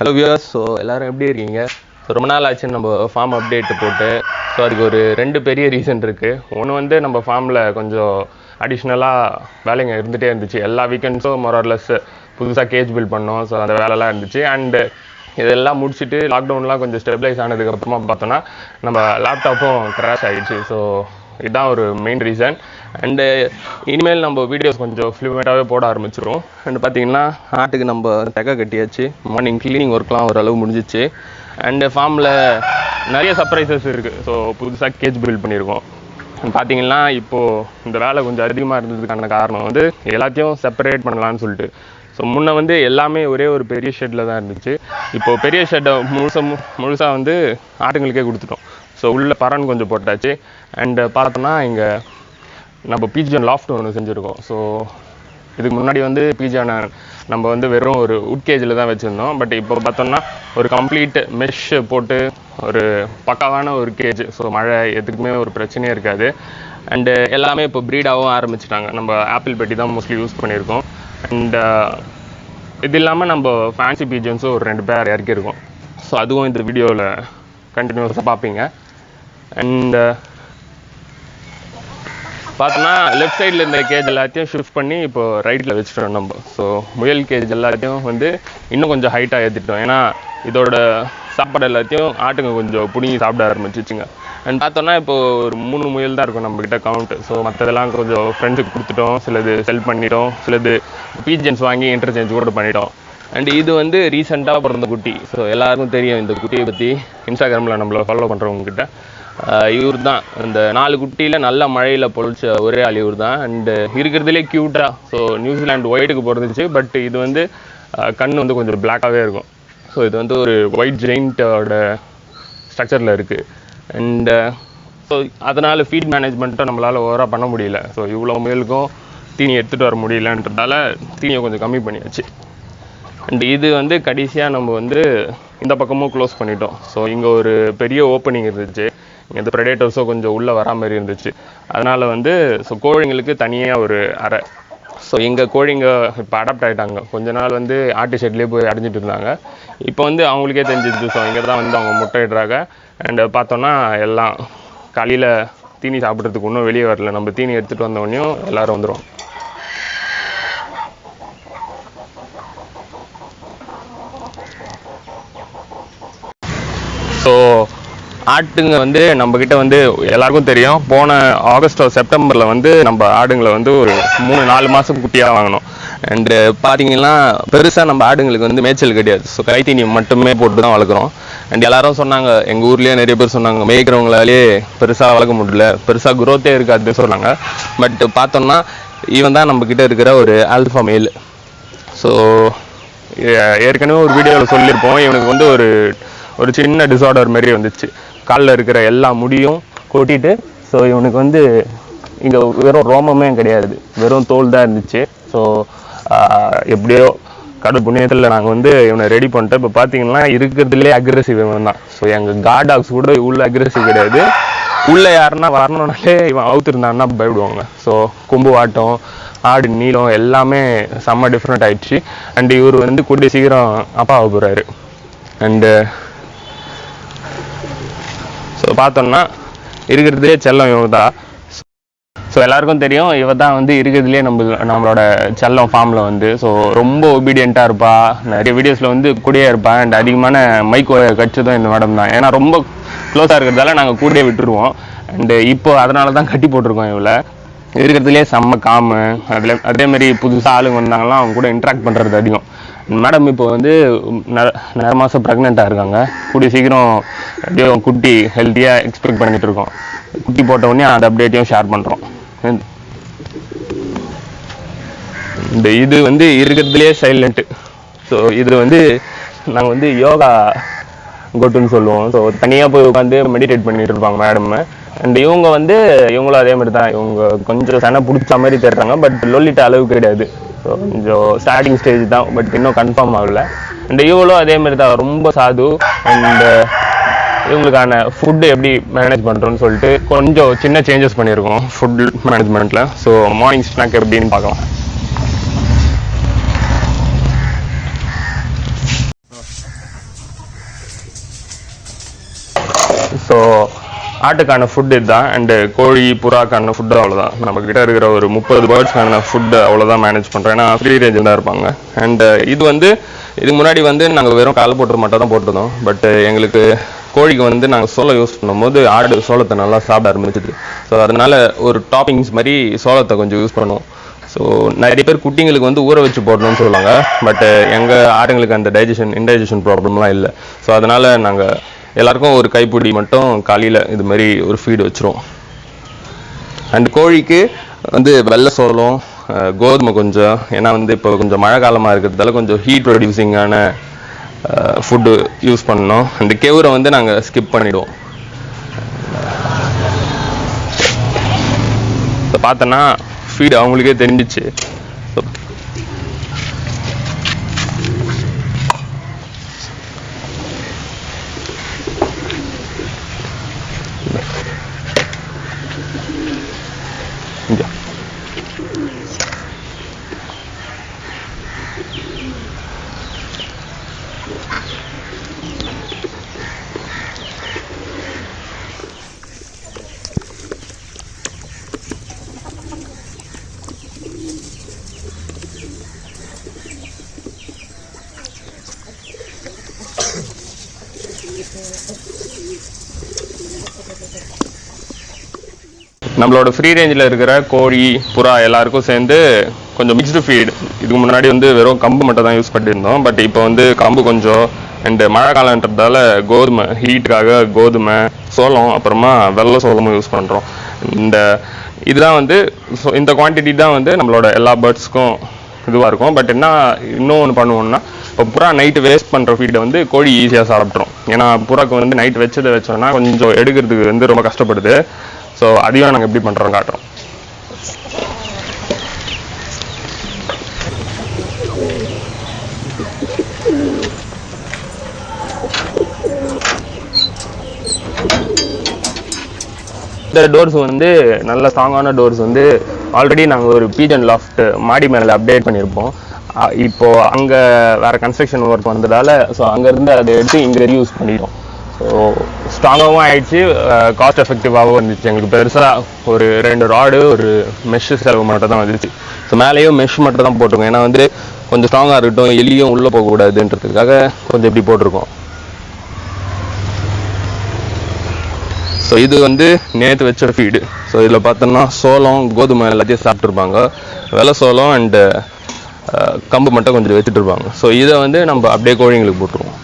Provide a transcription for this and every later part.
Hello viewers. So எல்லோரும் எப்படி இருக்கீங்க? ஸோ ரொம்ப நாள் ஆச்சு நம்ம ஃபார்ம் அப்டேட் போட்டு. ஸோ அதுக்கு ஒரு 2 பெரிய ரீசன் இருக்குது. ஒன்று வந்து நம்ம ஃபார்மில் கொஞ்சம் அடிஷ்னலாக வேலைங்க இருந்துகிட்டே இருந்துச்சு. எல்லா வீக்கெண்ட்ஸும் மொரர்லெஸ் புதுசாக கேஜ் பில்ட் பண்ணோம். ஸோ அந்த வேலைலாம் இருந்துச்சு. அண்டு இதெல்லாம் முடிச்சுட்டு லாக்டவுன்லாம் கொஞ்சம் ஸ்டெபிலைஸ் ஆனதுக்கப்புறமா பார்த்தோன்னா நம்ம லேப்டாப்பும் க்ராஷ் ஆகிடுச்சு. ஸோ இதுதான் ஒரு மெயின் ரீசன். அண்டு இனிமேல் நம்ம வீடியோஸ் கொஞ்சம் ஃப்ளூமெண்ட்டாகவே போட ஆரம்பிச்சிடும். அண்டு பார்த்திங்கன்னா ஆட்டுக்கு நம்ம தெகை கட்டியாச்சு. மார்னிங் க்ளீனிங் ஒர்க்லாம் ஓரளவு முடிஞ்சிச்சு. அண்டு ஃபார்மில் நிறைய சர்ப்ரைசஸ் இருக்குது. ஸோ புதுசாக கேஜ் பில்ட் பண்ணியிருக்கோம். பார்த்திங்கன்னா இப்போது இந்த வேலை கொஞ்சம் அதிகமாக இருந்ததுக்கான காரணம் வந்து எல்லாத்தையும் செப்பரேட் பண்ணலான்னு சொல்லிட்டு. ஸோ முன்னே வந்து எல்லாமே ஒரே ஒரு பெரிய ஷெட்டில் தான் இருந்துச்சு. இப்போது பெரிய ஷெட்டை முழுசாக வந்து ஆட்டுங்களுக்கே கொடுத்துட்டோம். ஸோ உள்ளே பரன் கொஞ்சம் போட்டாச்சு. அண்டு பார்த்தோன்னா இங்கே நம்ம பீஜன் லாஃப்ட் ஒன்று செஞ்சுருக்கோம். ஸோ இதுக்கு முன்னாடி வந்து பீஜானை நம்ம வந்து வெறும் ஒரு உட் கேஜில் தான் வச்சுருந்தோம். பட் இப்போ பார்த்தோம்னா ஒரு கம்ப்ளீட் மெஷ் போட்டு ஒரு பக்காவான ஒரு கேஜ். ஸோ மழை எதுக்குமே ஒரு பிரச்சனையே இருக்காது. அண்டு எல்லாமே இப்போ ப்ரீடாகவும் ஆரம்பிச்சிட்டாங்க. நம்ம ஆப்பிள் பெட்டி தான் மோஸ்ட்லி யூஸ் பண்ணியிருக்கோம். அண்டு இது இல்லாமல் நம்ம ஃபேன்சி பீஜன்ஸும் ஒரு 2 பேர் இறக்கியிருக்கோம். ஸோ அதுவும் இந்த வீடியோவில் கண்டினியூஸாக பார்ப்பீங்க. அண்டு பார்த்தோன்னா லெஃப்ட் சைடில் இருந்த கேஜ் எல்லாத்தையும் ஷிஃப்ட் பண்ணி இப்போது ரைட்டில் வச்சுட்டோம் நம்ம. ஸோ முயல் கேஜ் எல்லாத்தையும் வந்து இன்னும் கொஞ்சம் ஹைட்டாக ஏற்றிட்டோம். ஏன்னா இதோட சாப்பாடு எல்லாத்தையும் ஆட்டுங்க கொஞ்சம் பிடிங்கி சாப்பிட ஆரம்பிச்சிச்சுங்க. அண்ட் பார்த்தோன்னா இப்போது ஒரு 3 முயல் தான் இருக்கும் நம்மக்கிட்ட கவுண்ட்டு. ஸோ மற்றதெல்லாம் கொஞ்சம் ஃப்ரெண்ட்ஸுக்கு கொடுத்துட்டோம். சிலது செல் பண்ணிட்டோம். சிலது பீஜன்ஸ் வாங்கி இன்டர்சேஞ்ச் கூட பண்ணிட்டோம். அண்ட் இது வந்து ரீசெண்டாக பிறந்த குட்டி. ஸோ எல்லாருக்கும் தெரியும் இந்த குட்டியை பற்றி. இன்ஸ்டாகிராமில் நம்மளை ஃபாலோ பண்ணுறவங்கக்கிட்ட இவர் தான் இந்த 4 குட்டியில் நல்ல மழையில் பொழிச்ச ஒரே ஆள் இவர் தான். அண்டு இருக்கிறதுலே க்யூட்டாக. ஸோ நியூசிலாண்டு ஒயிட்டுக்கு பிறந்துச்சு. பட் இது வந்து கண் வந்து கொஞ்சம் பிளாக்காகவே இருக்கும். ஸோ இது வந்து ஒரு ஒயிட் ஜெயிண்ட்டோட ஸ்ட்ரக்சரில் இருக்குது. அண்டு ஸோ அதனால் ஃபீட் மேனேஜ்மெண்ட்டும் நம்மளால் ஓவராக பண்ண முடியல. ஸோ இவ்வளோ முயலுக்கும் தீனி எடுத்துகிட்டு வர முடியலன்றதால தீனியை கொஞ்சம் கம்மி பண்ணியாச்சு. அண்ட் இது வந்து கடைசியாக நம்ம வந்து இந்த பக்கமும் க்ளோஸ் பண்ணிட்டோம். ஸோ இங்கே ஒரு பெரிய ஓப்பனிங் இருந்துச்சு. இந்த ப்ரெடேட்டர்ஸோ கொஞ்சம் உள்ளே வரா மாதிரி இருந்துச்சு. அதனால் வந்து ஸோ கோழிங்களுக்கு தனியாக ஒரு அறை. ஸோ எங்கள் கோழிங்க இப்போ அடாப்ட் ஆகிட்டாங்க. கொஞ்ச நாள் வந்து ஆட்டு ஷெட்லேயே போய் அடைஞ்சிட்டு இருந்தாங்க. இப்போ வந்து அவங்களுக்கே தெரிஞ்சிச்சு. ஸோ இங்கே தான் வந்து அவங்க முட்டையிடுறாங்க. அண்டு பார்த்தோன்னா எல்லாம் காலையில் தீனி சாப்பிட்றதுக்கு இன்னும் வெளியே வரல. நம்ம தீனி எடுத்துகிட்டு வந்தோடனையும் எல்லோரும் வந்துடும். ஸோ ஆட்டுங்க வந்து நம்மக்கிட்ட வந்து எல்லாருக்கும் தெரியும். போன ஆகஸ்ட் செப்டம்பரில் வந்து நம்ம ஆடுங்களை வந்து ஒரு 3-4 மாதம் குட்டியாக வாங்கினோம். அண்டு பார்த்தீங்கன்னா பெருசாக நம்ம ஆடுங்களுக்கு வந்து மேய்ச்சல் கிடையாது. ஸோ கைத்தீனி மட்டுமே போட்டு தான் வளர்க்குறோம். அண்ட் எல்லாரும் சொன்னாங்க, எங்கள் ஊர்லேயே நிறைய பேர் சொன்னாங்க, மேய்க்கிறவங்களாலே பெருசாக வளர்க்க முடியல, பெருசாக குரோத்தே இருக்காதுன்னு சொன்னாங்க. பட் பார்த்தோம்னா இவன் தான் நம்மக்கிட்ட இருக்கிற ஒரு ஆல்ஃபா மேல். ஸோ ஏற்கனவே ஒரு வீடியோவில் சொல்லியிருப்போம். இவனுக்கு வந்து ஒரு சின்ன டிஸார்டர் மாதிரி வந்துச்சு. காலில் இருக்கிற எல்லா முடியும் கொட்டிட்டு. ஸோ இவனுக்கு வந்து இங்கே வெறும் ரோமமே கிடையாது, வெறும் தோல் தான் இருந்துச்சு. ஸோ எப்படியோ கடவுள் புண்ணியத்தில் நாங்கள் வந்து இவனை ரெடி பண்ணிட்டோம். இப்போ பார்த்தீங்கன்னா இருக்கிறதுலே அக்ரெசிவ் இவன் தான். ஸோ எங்கள் காட் டாக்ஸ் கூட உள்ள அக்ரெசிவ் கிடையாது. உள்ளே யாருன்னா வரணுன்னாலே இவன் அவுத்துருந்தான்னா பயப்படுவாங்க. ஸோ கொம்பு வாட்டம், ஆடு நீளம் எல்லாமே செம்ம டிஃப்ரெண்ட் ஆகிடுச்சு. அண்டு இவர் வந்து கூடிய சீக்கிரம் அப்பா ஆக போகிறாரு. அண்டு ஸோ பார்த்தோம்னா இருக்கிறதுலே செல்லம் இவங்க தான். ஸோ எல்லாருக்கும் தெரியும் இவ தான் வந்து இருக்கிறதுலே நம்மளோட செல்லம் ஃபார்மில் வந்து. ஸோ ரொம்ப ஒபீடியண்ட்டாக இருப்பா. நிறைய வீடியோஸில் வந்து கூடயே இருப்பாள். அண்ட் அதிகமான மைக் கட்சதும் இந்த மேடம் தான். ஏன்னா ரொம்ப க்ளோஸாக இருக்கிறதால நாங்கள் கூடயே விட்டுருவோம். அண்டு இப்போ அதனால தான் கட்டி போட்டிருக்கோம். இவளை இருக்கிறதுலே செம்ம காமு. அதேமாதிரி புதுசாக ஆளுங்க வந்தாங்கலாம் அவங்க கூட இன்ட்ராக்ட் பண்ணுறது அதிகம். மேடம் இப்போ வந்து 9 மாதம் ப்ரெக்னெண்ட்டாக இருக்காங்க. கூடிய சீக்கிரம் அப்படியே குட்டி ஹெல்த்தியாக எக்ஸ்பெக்ட் பண்ணிகிட்டு இருக்கோம். குட்டி போட்ட உடனே அந்த அப்டேட்டையும் ஷேர் பண்ணுறோம். இந்த இது வந்து இருக்கிறதுலே சைலண்ட்டு. ஸோ இது வந்து நாங்கள் வந்து யோகா கோட்டுன்னு சொல்லுவோம். ஸோ தனியாக போய் உட்காந்து மெடிடேட் பண்ணிட்டு இருப்பாங்க மேடம். அண்ட் இவங்களும் அதே மாதிரி தான். இவங்க கொஞ்சம் சனை பிடிச்ச மாதிரி தெரிறாங்க. பட் லொல்லிட்ட அளவு கிடையாது. ஸோ கொஞ்சம் ஸ்டார்டிங் ஸ்டேஜ் தான். பட் இன்னும் கன்ஃபார்ம் ஆகலை. அண்ட் இவங்களும் அதே மாதிரி தான், ரொம்ப சாது. அண்டு இவங்களுக்கான ஃபுட்டு எப்படி மேனேஜ் பண்ணுறோன்னு சொல்லிட்டு கொஞ்சம் சின்ன சேஞ்சஸ் பண்ணியிருக்கோம் ஃபுட் மேனேஜ்மெண்ட்டில். ஸோ மார்னிங் ஸ்நாக் எப்படின்னு பார்க்கலாம். ஸோ ஆட்டுக்கான ஃபுட்டு இதுதான். அண்டு கோழி புறாக்கான ஃபுட்டு அவ்வளோதான். நம்மக்கிட்ட இருக்கிற ஒரு 30 பேர்ட்ஸ்க்கான ஃபுட்டு அவ்வளோதான் மேனேஜ் பண்ணுறோம். ஏன்னா ஃப்ரீ ரேஞ்சில் தான் இருப்பாங்க. அண்டு இதுக்கு முன்னாடி நாங்கள் வெறும் கால் போட்டு மட்டும் தான் போட்டிருந்தோம். பட் எங்களுக்கு கோழிக்கு நாங்கள் சோளம் யூஸ் பண்ணும்போது ஆடு சோளத்தை நல்லா சாப்பிட ஆரம்பிச்சிது. ஸோ அதனால் ஒரு டாப்பிங்ஸ் மாதிரி சோளத்தை கொஞ்சம் யூஸ் பண்ணுவோம். ஸோ நிறைய பேர் குட்டிங்களுக்கு ஊற வச்சு போடணும்னு சொல்லுவாங்க. பட் எங்கள் ஆடுங்களுக்கு அந்த இன்டைஜஷன் ப்ராப்ளம்லாம் இல்லை. ஸோ அதனால் நாங்கள் எல்லாருக்கும் ஒரு கைப்பிடி மட்டும் காலையில் இது மாதிரி ஒரு ஃபீடு வச்சுருவோம். அண்ட் கோழிக்கு வெள்ளை சோளம், கோதுமை கொஞ்சம், ஏன்னா இப்போ கொஞ்சம் மழை காலமாக இருக்கிறதால கொஞ்சம் ஹீட் ப்ரொடியூசிங்கான ஃபுட்டு யூஸ் பண்ணோம். அந்த கெவுரை நாங்கள் ஸ்கிப் பண்ணிவிடுவோம். பார்த்தோன்னா ஃபீடு அவங்களுக்கே தெரிஞ்சிச்சு. நம்மளோட ஃப்ரீ ரேஞ்சில் இருக்கிற கோழி புறா எல்லாருக்கும் சேர்ந்து கொஞ்சம் மிக்ஸ்டு ஃபீட். இதுக்கு முன்னாடி வெறும் கம்பு மட்டும் தான் யூஸ் பண்ணியிருந்தோம். பட் இப்போ கம்பு கொஞ்சம் அண்டு மழை காலன்றதால கோதுமை ஹீட்டுக்காக கோதுமை, சோளம், அப்புறமா வெள்ளை சோளமும் யூஸ் பண்ணுறோம். இதுதான் இந்த குவான்டிட்டி தான் நம்மளோட எல்லா பேர்ட்ஸ்க்கும் இதுவாக இருக்கும். பட் இன்னும் ஒன்று பண்ணுவோம்னா, இப்போ புறா நைட்டு வேஸ்ட் பண்ணுற ஃபீட்டை கோழி ஈஸியாக சாப்பிட்றோம். ஏன்னா புறாக்கு நைட் வச்சோன்னா கொஞ்சம் எடுக்கிறதுக்கு ரொம்ப கஷ்டப்படுது. ஸோ அதையும் நாங்கள் எப்படி பண்ணுறோம் காட்டுறோம். இந்த டோர்ஸ் நல்ல ஸ்ட்ராங்கான டோர்ஸ் ஆல்ரெடி நாங்கள் ஒரு பீஜன் லாஃப்ட் மாடி மேலே அப்டேட் பண்ணியிருப்போம். இப்போது அங்கே வேறு கன்ஸ்ட்ரக்ஷன் ஒர்க் வந்ததால் ஸோ அங்கேருந்து அதை எடுத்து இங்கே யூஸ் பண்ணிட்டோம். ஸோ ஸ்ட்ராங்காகவும் ஆகிடுச்சு, காஸ்ட் எஃபெக்டிவாகவும் இருந்துச்சு. எங்களுக்கு பெருசாக ஒரு 2 ராடு ஒரு மெஷ்ஷு செலவு மட்டும் தான் வந்துச்சு. ஸோ மேலேயும் மெஷ் மட்டும் தான் போட்டிருக்கோம். ஏன்னா கொஞ்சம் ஸ்ட்ராங்காக இருக்கட்டும், எலியும் உள்ளே போகக்கூடாதுன்றதுக்காக கொஞ்சம் இப்படி போட்டிருக்கோம். ஸோ இது நேற்று வச்ச ஃபீடு. ஸோ இதில் பார்த்தோம்னா சோளம், கோதுமை எல்லாத்தையும் சாப்பிட்ருப்பாங்க. வெள்ளை சோளம் அண்டு கம்பு மட்டும் கொஞ்சம் வச்சுட்டு இருப்பாங்க. ஸோ இதை நம்ம அப்படியே கோழிங்களுக்கு போட்டுருவோம்.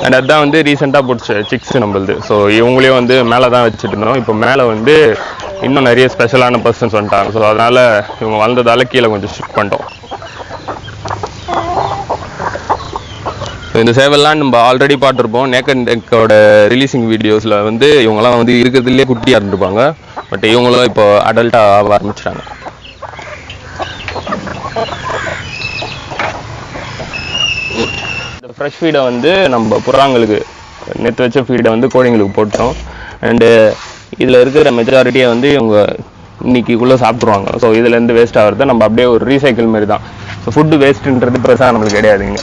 அண்ட் அதுதான் ரீசெண்டாக பிடிச்ச சிக்ஸ் நம்மளுது. ஸோ இவங்களையும் மேலே தான் வச்சுட்டு இருந்தோம். இப்போ மேலே இன்னும் நிறைய ஸ்பெஷலான பர்சன்ஸ் வந்துட்டாங்க. ஸோ அதனால் இவங்க வந்ததால் கீழே கொஞ்சம் ஷிஃப்ட் பண்ணிட்டோம். இந்த சேவல்லாம் நம்ம ஆல்ரெடி பார்த்துருப்போம். நேக்கட் நெக்கோட ரிலீசிங் வீடியோஸில் இவங்கெல்லாம் இருக்கிறதுலே குட்டியாக இருந்துருப்பாங்க. பட் இவங்களும் இப்போ அடல்ட்டாக ஆக ஆரம்பிச்சிட்டாங்க. இந்த ஃப்ரெஷ் ஃபீடை நம்ம புறாங்களுக்கு நேற்று வச்ச ஃபீடை கோழிங்களுக்கு போட்டோம். அண்டு இதில் இருக்கிற மெஜாரிட்டியை இவங்க இன்னைக்குள்ளே சாப்பிட்ருவாங்க. ஸோ இதுலேருந்து வேஸ்ட் ஆகிறத நம்ம அப்படியே ஒரு ரீசைக்கிள் மாதிரி தான். ஸோ ஃபுட்டு வேஸ்ட்டுன்றது பெருசாக நம்மளுக்கு கிடையாதுங்க.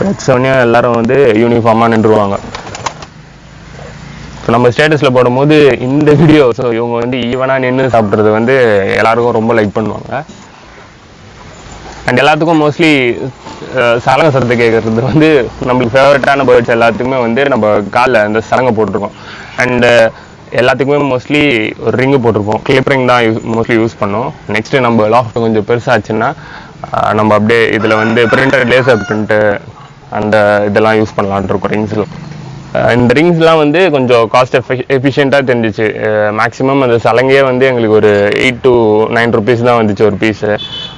வச்சோடனே எல்லாரும் யூனிஃபார்மாக நின்றுவாங்க. ஸோ நம்ம ஸ்டேட்டஸில் போடும்போது இந்த வீடியோ ஸோ இவங்க ஈவனாக நின்று சாப்பிட்றது எல்லாருக்கும் ரொம்ப லைக் பண்ணுவாங்க. அண்ட் எல்லாத்துக்கும் மோஸ்ட்லி சலங்கை சரத்தை கேட்குறது நம்மளுக்கு ஃபேவரட்டான பேர்ட்ஸ் எல்லாத்துக்குமே நம்ம காலில் அந்த சலங்கை போட்டிருக்கோம். அண்டு எல்லாத்துக்குமே மோஸ்ட்லி ஒரு ரிங்கு போட்டிருப்போம். கிளிப் ரிங் தான் மோஸ்ட்லி யூஸ் பண்ணோம். நெக்ஸ்ட்டு நம்ம லாஃப்ட் கொஞ்சம் பெருசாச்சுன்னா நம்ம அப்படியே இதில் பிரிண்டர் லேசர் பிரிண்ட்டு அந்த இதெல்லாம் யூஸ் பண்ணலான் இருக்கோம் ரிங்ஸ்லாம். இந்த ரிங்ஸ்லாம் கொஞ்சம் காஸ்ட் எஃபிஷியண்ட்டாக தெரிஞ்சிச்சு. மேக்ஸிமம் அந்த சலங்கையே எங்களுக்கு ஒரு 8 to 9 rupees தான் வந்துச்சு ஒரு பீஸு.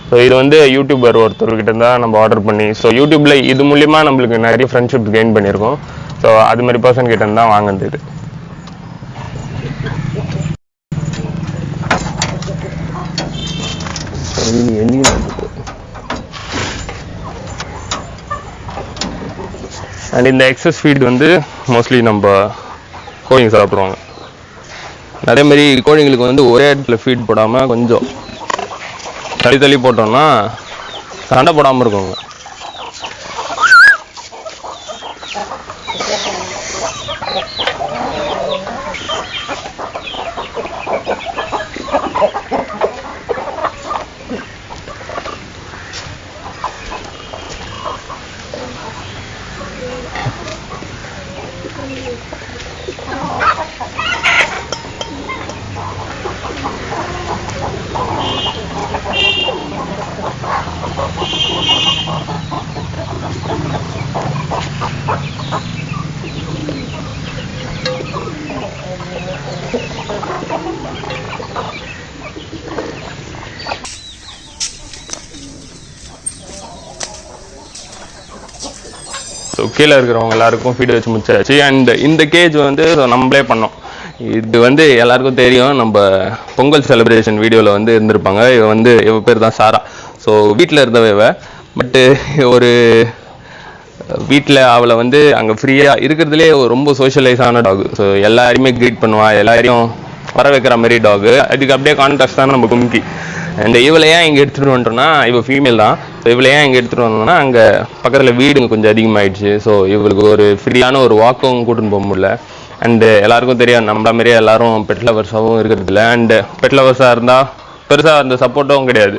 ஸோ இது யூடியூபர் ஒருத்தர்கிட்ட தான் நம்ம ஆர்டர் பண்ணி, ஸோ யூடியூப்பில் இது மூலிமா நம்மளுக்கு நிறைய ஃப்ரெண்ட்ஷிப் கெயின் பண்ணியிருக்கோம். ஸோ அது மாதிரி பர்சன் கிட்ட தான் வாங்கினது. இது அண்ட் இந்த எக்ஸஸ் ஃபீட் வந்து மோஸ்ட்லி நம்ம கோழிங்க சாப்பிடுவாங்க. அதேமாதிரி கோழிங்களுக்கு வந்து ஒரே இடத்துல ஃபீட் போடாமல் கொஞ்சம் தள்ளி தள்ளி போட்டோம்னா சண்டை போடாமல் இருக்குங்க. ஸோ கீழே இருக்கிறவங்க எல்லாருக்கும் ஃபீட் வச்சு முடிச்சாச்சு. அண்ட் இந்த கேஜ் வந்து நம்மளே பண்ணோம். இது வந்து எல்லாருக்கும் தெரியும், நம்ம பொங்கல் செலிப்ரேஷன் வீடியோவில் வந்து இருந்திருப்பாங்க. இவ பேர் தான் சாரா. ஸோ வீட்டில் இருந்தவ, பட்டு ஒரு வீட்டில் அவளை வந்து அங்கே ஃப்ரீயாக இருக்கிறதுலே ரொம்ப சோஷியலைஸான டாக். ஸோ எல்லாரையுமே க்ரீட் பண்ணுவா, எல்லாரையும் வர வைக்கிற மாதிரி டாகு. அதுக்கு அப்படியே கான்ட்ராஸ்ட் தான் நம்ம கும்கி. அண்ட் இவளை ஏன் இங்கே எடுத்துகிட்டு வந்துட்டோம்னா, இவள் ஃபீமேல் தான். ஸோ இவளை ஏன் இங்கே எடுத்துகிட்டு வந்தோம்னா, அங்கே பக்கத்தில் வீடுங்க கொஞ்சம் அதிகமாகிடுச்சு. ஸோ இவளுக்கு ஒரு ஃப்ரீயான ஒரு வாக்கும் கூட்டின்னு போக முடியல. அண்டு எல்லாருக்கும் தெரியும், நம்மள மாதிரியே எல்லாரும் பெட் லவர்ஸாகவும் இருக்கிறது இல்லை. அண்டு பெட் லவர்ஸாக இருந்தால் பெருசாக அந்த சப்போர்ட்டும் கிடையாது.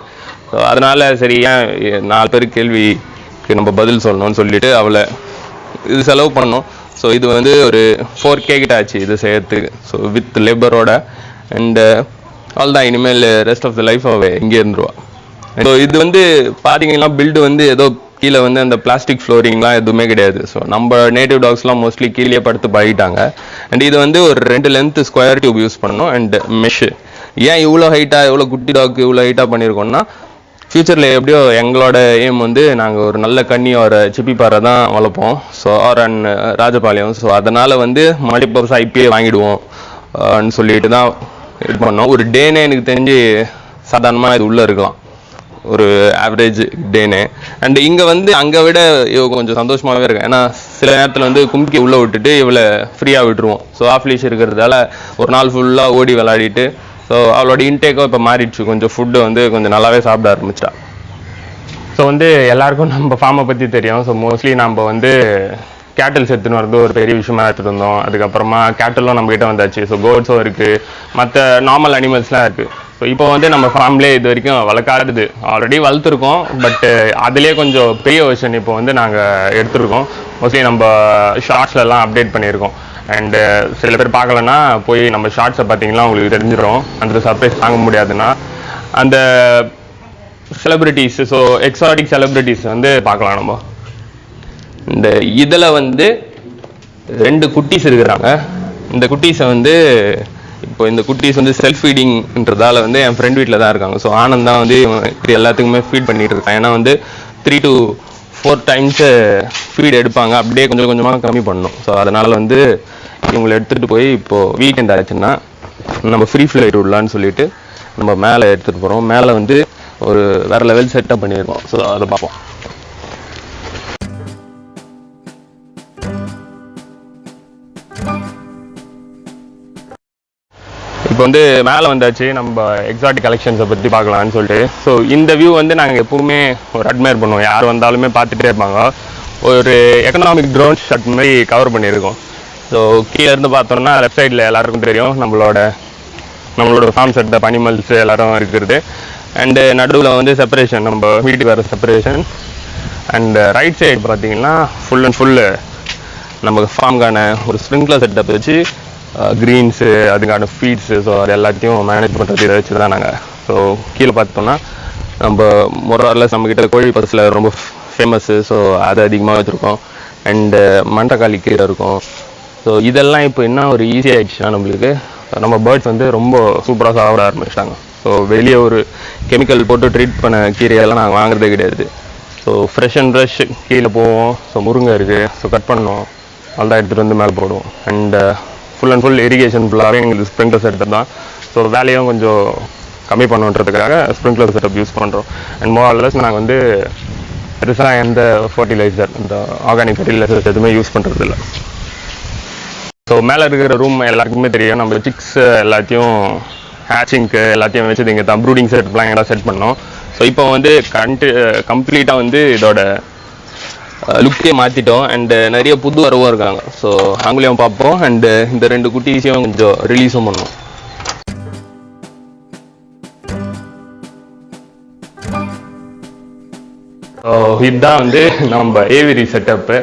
ஸோ அதனால் சரி, ஏன் 4 பேர் கேள்விக்கு நம்ம பதில் சொல்லணும்னு சொல்லிட்டு அவளை இது செலவு பண்ணோம். ஸோ இது வந்து ஒரு 4K கிட்ட ஆச்சு இது செய்யறதுக்கு. So with லேபரோட. அண்டு அவ்வளோதான், இனிமேல் ரெஸ்ட் ஆஃப் த லைஃப் அவள் இங்கே இருந்துருவா. ஸோ இது வந்து பார்த்தீங்கன்னா பில்டு வந்து ஏதோ கீழே வந்து அந்த பிளாஸ்டிக் ஃப்ளோரிங்லாம் எதுவுமே கிடையாது. ஸோ நம்ம நேட்டிவ் டாக்ஸ்லாம் மோஸ்ட்லி கீழே படுத்து பழகிட்டாங்க. அண்ட் இது வந்து ஒரு 2 லென்த் ஸ்கொயர் டியூப் யூஸ் பண்ணோம். And mesh. ஏன் இவ்வளோ ஹைட்டாக, எவ்வளோ குட்டி டாக் இவ்வளோ ஹைட்டாக பண்ணியிருக்கோம்னா, ஃப்யூச்சரில் எப்படியோ எங்களோட எய்ம் வந்து நாங்கள் ஒரு நல்ல கன்னி ஒரு சிப்பிப்பாறை தான் வளர்ப்போம். So and Rajapalayam. ஸோ அதனால் வந்து மல்டிபர்பஸ் ஐபிஏ வாங்கிடுவோம் சொல்லிட்டு தான் இது பண்ணோம். ஒரு டேனே எனக்கு தெரிஞ்சு சாதாரணமாக இது உள்ளே இருக்கலாம், ஒரு ஆவரேஜ் டேனே. அண்ட் இங்கே வந்து அங்கே விட இவ கொஞ்சம் சந்தோஷமாகவே இருக்கும். ஏன்னா சில நேரத்தில் வந்து கும்கி உள்ளே விட்டுட்டு இவளை ஃப்ரீயாக விட்டுருவோம். ஸோ ஆஃப் லீஷ் இருக்கிறதால ஒரு நாள் ஃபுல்லாக ஓடி விளையாடிட்டு, ஸோ அவளோட இன்டேக்கும் இப்போ மாறிடுச்சு. கொஞ்சம் ஃபுட்டு வந்து கொஞ்சம் நல்லாவே சாப்பிட ஆரம்பிச்சிட்டா. ஸோ வந்து எல்லாருக்கும் நம்ம ஃபார்மை பற்றி தெரியும். ஸோ மோஸ்ட்லி நம்ம வந்து கேட்டில்ஸ் எடுத்துன்னு வரது ஒரு பெரிய விஷயமா எடுத்துகிட்டு இருந்தோம். அதுக்கப்புறமா கேட்டிலும் நம்மகிட்ட வந்தாச்சு. ஸோ கோட்ஸும் இருக்குது, மற்ற நார்மல் அனிமல்ஸ்லாம் இருக்குது. ஸோ இப்போ வந்து நம்ம ஃபார்ம்லேயே இது வரைக்கும் வளர்க்காதது ஆல்ரெடி வளர்த்துருக்கோம். பட்டு அதுலேயே கொஞ்சம் பெரிய வெர்ஷன் இப்போ வந்து நாங்கள் எடுத்துருக்கோம். மோஸ்ட்லி நம்ம ஷார்ட்ஸ்லாம் அப்டேட் பண்ணியிருக்கோம். அண்டு சில பேர் பார்க்கலன்னா போய் நம்ம ஷார்ட்ஸை பார்த்தீங்கன்னா உங்களுக்கு தெரிஞ்சிடும். அந்த சர்ப்ரைஸ் தாங்க முடியாதுன்னா அந்த செலிப்ரிட்டிஸ், ஸோ எக்ஸாட்டிக் செலிப்ரிட்டிஸ் வந்து பார்க்கலாம். நம்ம இந்த இதில் வந்து 2 குட்டீஸ் இருக்கிறாங்க. இந்த குட்டீஸை வந்து இப்போ இந்த குட்டீஸ் வந்து செல்ஃப் ஃபீடிங்ன்றதால வந்து என் ஃப்ரெண்ட் வீட்டில் தான் இருக்காங்க. ஸோ ஆனந்த் தான் வந்து இது எல்லாத்துக்குமே ஃபீட் பண்ணிகிட்டு இருக்கான். ஏன்னா வந்து 3 to 4 times ஃபீட் எடுப்பாங்க, அப்படியே கொஞ்சம் கொஞ்சமாக கம்மி பண்ணணும். ஸோ அதனால் வந்து இவங்களை எடுத்துகிட்டு போய் இப்போது வீக்கெண்ட் ஆச்சுன்னா நம்ம ஃப்ரீ ஃப்ளைட் விடலான்னு சொல்லிட்டு நம்ம மேலே எடுத்துகிட்டு போகிறோம். மேலே வந்து ஒரு வேறு லெவல் செட்டப் பண்ணியிருக்கோம். ஸோ அதை பார்ப்போம். இப்போ வந்து மேலே வந்தாச்சு, நம்ம எக்ஸாட்டிக் கலெக்ஷன்ஸை பற்றி பார்க்கலான்னு சொல்லிட்டு. ஸோ இந்த வியூ வந்து நாங்கள் எப்பவுமே ஒரு அட்மையர் பண்ணுவோம். யார் வந்தாலுமே பார்த்துட்டே இருப்பாங்க. ஒரு எக்கனாமிக் ட்ரோன் ஷாட் மாதிரி கவர் பண்ணியிருக்கோம். ஸோ கீழே இருந்து பார்த்தோம்னா லெஃப்ட் சைடில் எல்லாருக்கும் தெரியும் நம்மளோட ஃபார்ம் செட்டப் அனிமல்ஸ் எல்லாரும் இருக்கிறது. அண்டு நடுவில் வந்து செப்பரேஷன், நம்ம வீட்டுக்கு வர செப்பரேஷன். அண்டு ரைட் சைடு பார்த்தீங்கன்னா ஃபுல் அண்ட் ஃபுல்லு நமக்கு ஃபார்முக்கான ஒரு ஸ்ப்ரிங்க்லர் செட்டப் வச்சு க்ரீன்ஸு, அதுக்கான ஃபீட்ஸு, ஸோ அது எல்லாத்தையும் மேனேஜ் பண்ணுறது இதை வச்சு தான் நாங்கள். ஸோ கீழே பார்த்தோம்னா நம்ம மொரலஸ் நம்மக்கிட்ட கோழி பஸ்ஸில் ரொம்ப ஃபேமஸ்ஸு. ஸோ அது அதிகமாக வச்சுருக்கோம். அண்டு மண்டக்காளி கீரை இருக்கும். ஸோ இதெல்லாம் இப்போ என்ன ஒரு ஈஸி ஆகிடுச்சுன்னா நம்மளுக்கு நம்ம பேர்ட்ஸ் வந்து ரொம்ப சூப்பராக சாப்பிட ஆரம்பிச்சிட்டாங்க. ஸோ வெளியே ஒரு கெமிக்கல் போட்டு ட்ரீட் பண்ண கீரையெல்லாம் நாங்கள் வாங்குறதே கிடையாது. ஸோ ஃப்ரெஷ் அண்ட் ஃப்ரெஷ் கீழே போவோம். ஸோ முருங்கை இருக்குது, ஸோ கட் பண்ணோம், நல்லா எடுத்துகிட்டு வந்து மேலே போடுவோம். And full and full irrigation ஃபுல்லாகவே எங்களுக்கு ஸ்ப்ரிங்க்லர் செட்டப் தான். ஸோ வேலையும் கொஞ்சம் கம்மி பண்ணுன்றதுக்காக ஸ்ப்ரிங்க்லர் செட்டப் யூஸ் பண்ணுறோம். அண்ட் மோர்லெஸ் நாங்கள் வந்து பெருசாக எந்த ஃபர்டிலைசர், இந்த ஆர்கானிக் ஃபர்டிலைசர்ஸ் எதுவுமே யூஸ் பண்ணுறது இல்லை. ஸோ மேலே இருக்கிற ரூம் எல்லாருக்குமே தெரியும், நம்ம சிக்ஸ் எல்லாத்தையும் ஹேச்சிங்க்கு எல்லாத்தையும் வச்சு இங்கே தான் ப்ரூடிங் செட்லாம் எல்லாம் செட் பண்ணோம். ஸோ இப்போ வந்து கம்ப்ளீட்டாக வந்து இதோட லுக்கே மாற்றிட்டோம். அண்டு நிறைய புது வரவும் இருக்காங்க. ஸோ அவங்களையும் பார்ப்போம். அண்டு இந்த 2 குட்டீஸையும் கொஞ்சம் ரிலீஸும் பண்ணுவோம். ஸோ இதுதான் வந்து நம்ம ஏவிரி செட்டப்பு.